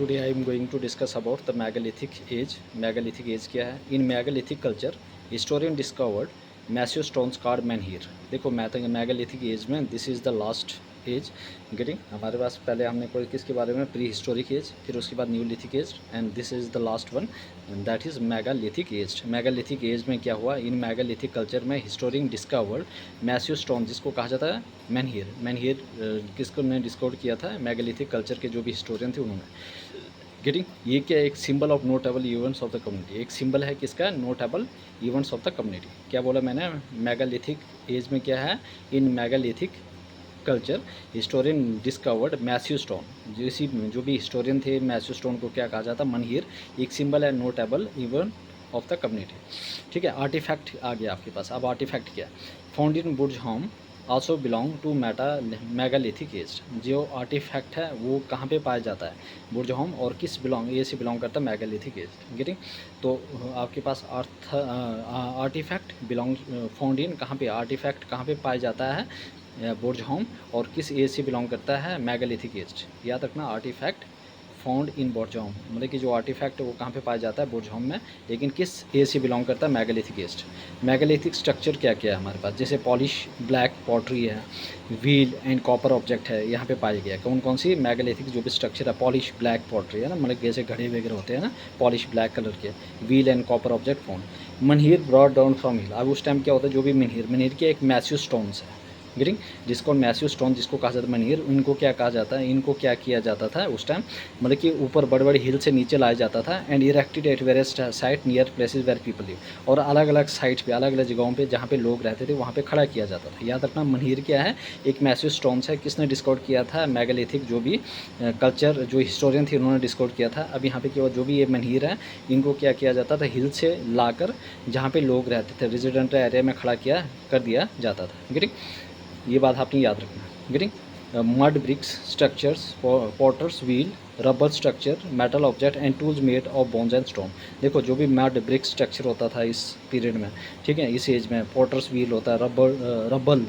Today I am going to discuss about the megalithic age. Megalithic age क्या है? In megalithic culture, historian discovered massive stones called menhir. देखो megalithic age में this is the last age. Getting हमारे पास पहले हमने कोई किसके बारे में प्री हिस्टोरिक एज, फिर उसके बाद neolithic age and this is the last one that is megalithic age. Megalithic age में क्या हुआ? इन मेगालिथिक कल्चर में हिस्टोरियन डिस्कवर्ड मैसिव स्टोन जिसको कहा जाता है मेनहिर. मेनहिर किसको ने डिस्कवर किया था? मेगालिथिक कल्चर के जो भी हिस्टोरियन थे उन्होंने. गेटिंग ये क्या एक symbol of notable events of the community. एक सिंबल है किसका? Notable events of the community. क्या बोला मैंने? मेगालिथिक एज में क्या है? In megalithic culture historian discovered massive stone. जो भी हिस्टोरियन थे मैसिव स्टोन को क्या कहा जाता? मनहीर. एक सिंबल है notable event of the community. ठीक है. आर्टिफैक्ट आ गया आपके पास. अब आर्टिफैक्ट क्या? Found in Burzahom also belong to megalithic age. जो आर्टिफैक्ट है वो कहाँ पे पाया जाता है? बुर्ज होम. और किस ये से बिलोंग करता है? Megalithic age. गेटिंग. तो आपके पास आर्टिफैक्ट बिलोंग फाउंड इन कहाँ पे? आर्टिफैक्ट कहाँ पे पाया जाता है? बुर्ज होम. और किस एज से बिलोंग करता है? Megalithic age. याद रखना artifact found in Burzahom, मतलब कि जो आर्टिफैक्ट है वो कहाँ पे पाया जाता है? बुर्ज होम में. लेकिन किस एज से बिलोंग करता है? Megalithic age. मेगालिथिक स्ट्रक्चर क्या क्या है हमारे पास? जैसे पॉलिश ब्लैक पॉटरी है, व्हील एंड कॉपर ऑब्जेक्ट है, यहाँ पे पाया गया. कौन कौन सी? मेगालिथिक जो भी स्ट्रक्चर है. पॉलिश ब्लैक पॉटरी है ना, मतलब जैसे घड़े वगैरह होते हैं ना पॉलिश ब्लैक कलर के. Wheel and copper object found. Menhir brought down from hill. अब उस टाइम क्या होता है? जो भी मनहीर के एक मैसिव स्टोन्स है. गेटिंग. जिसको मैसिव स्टोन जिसको कहा जाता है मनहीर, उनको क्या कहा जाता है? इनको क्या किया जाता था उस टाइम? मतलब कि ऊपर बड़े बड़े हिल से नीचे लाया जाता था and erected at various site near places where people live. और अलग अलग साइट पे अलग अलग जगहों पे जहाँ पे लोग रहते थे वहाँ पे खड़ा किया जाता था. याद रखना मनहीर क्या है? एक मैसिव स्टोन्स है. किसने डिस्कवर किया था? मेगालिथिक जो भी कल्चर जो हिस्टोरियन थे उन्होंने डिस्कवर किया था. अब यहाँ पे क्या जो भी ये मनहीर है इनको क्या किया जाता था? हिल से लाकर जहाँ पे लोग रहते थे रेजिडेंट एरिया में खड़ा कर दिया जाता था. गेटिंग. ये बात आपने याद रखना. Getting. Mud bricks structures, potters wheel, rubble structure, metal object and tools made of bones and stone. देखो जो भी मड ब्रिक स्ट्रक्चर होता था इस पीरियड में, ठीक है, इस एज में पॉटर्स व्हील होता है, रबर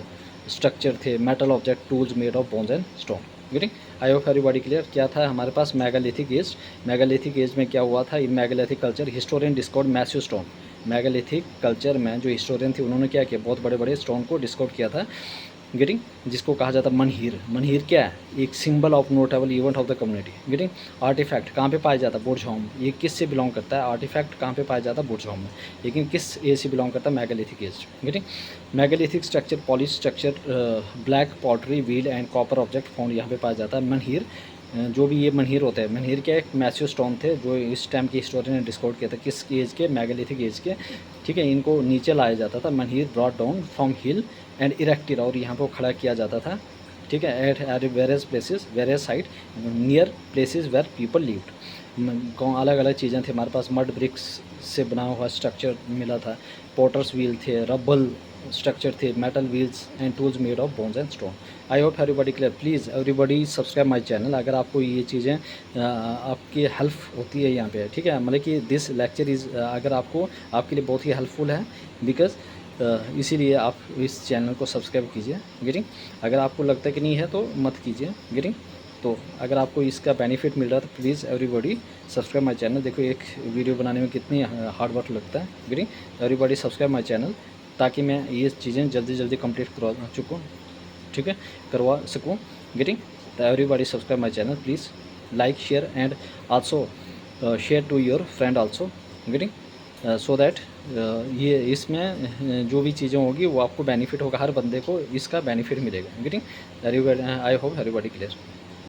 स्ट्रक्चर थे, metal object, tools made of bones and stone. Getting. I hope everybody clear. क्या था हमारे पास? Megalithic age. मेगालिथिक एज में क्या हुआ था? In megalithic culture historian discovered massive stone. Megalithic culture में जो हिस्टोरियन थे उन्होंने क्या किया? बहुत बड़े बड़े स्टोन को डिस्कवर किया था. गेटिंग. जिसको कहा जाता है मनहीर. मनहीर क्या है? एक symbol of notable event of the community. Getting. Artifact कहाँ पे पाया जाता है? बुर्ज होम. ये किस से बिलोंग करता है? आर्टिफैक्ट कहाँ पे पाया जाता है? बुर्ज होम में. लेकिन किस एज से बिलोंग करता है? Megalithic age. Getting. Megalithic structure, polish structure, black pottery, wheel and copper object found यहाँ पे पाया जाता है. मनहीर. जो भी ये मनहीर होते हैं, मनहीर क्या एक मैसिव स्टोन थे जो इस टाइम के हिस्टोरियन ने डिस्कवर किया था. किस एज के? मेगालिथिक एज के. ठीक है. इनको नीचे लाया जाता था. Menhir brought down from hill and erected. और यहाँ पर खड़ा किया जाता था. ठीक है. At various places various site near places where people lived. अलग अलग चीज़ें थे हमारे पास. मड ब्रिक्स से बना हुआ स्ट्रक्चर मिला था, पॉटर्स व्हील थे, रबल स्ट्रक्चर थे, metal wheels and tools made of bones and stone. I hope everybody clear. Please everybody subscribe my channel अगर आपको ये चीज़ें आपकी हेल्प होती है यहाँ पे. ठीक है. मतलब कि दिस लेक्चर इज़ अगर आपके लिए बहुत ही हेल्पफुल है बिकॉज इसीलिए आप इस चैनल को सब्सक्राइब कीजिए. गेटिंग. अगर आपको लगता है कि नहीं है तो मत कीजिए. गेटिंग. तो अगर आपको इसका बेनिफिट मिल रहा है तो please everybody subscribe my channel. देखो एक वीडियो बनाने में कितनी हार्ड वर्क लगता है. Getting. Everybody subscribe my channel ताकि मैं ये चीज़ें जल्दी जल्दी कंप्लीट ठीक है, करवा सकूँ. गेटिंग. तो everybody subscribe my channel please. Like share and also share to your friend also. Getting. So that ये इसमें जो भी चीज़ें होगी वो आपको बेनिफिट होगा. हर बंदे को इसका बेनिफिट मिलेगा. Getting. Everybody I hope everybody clear.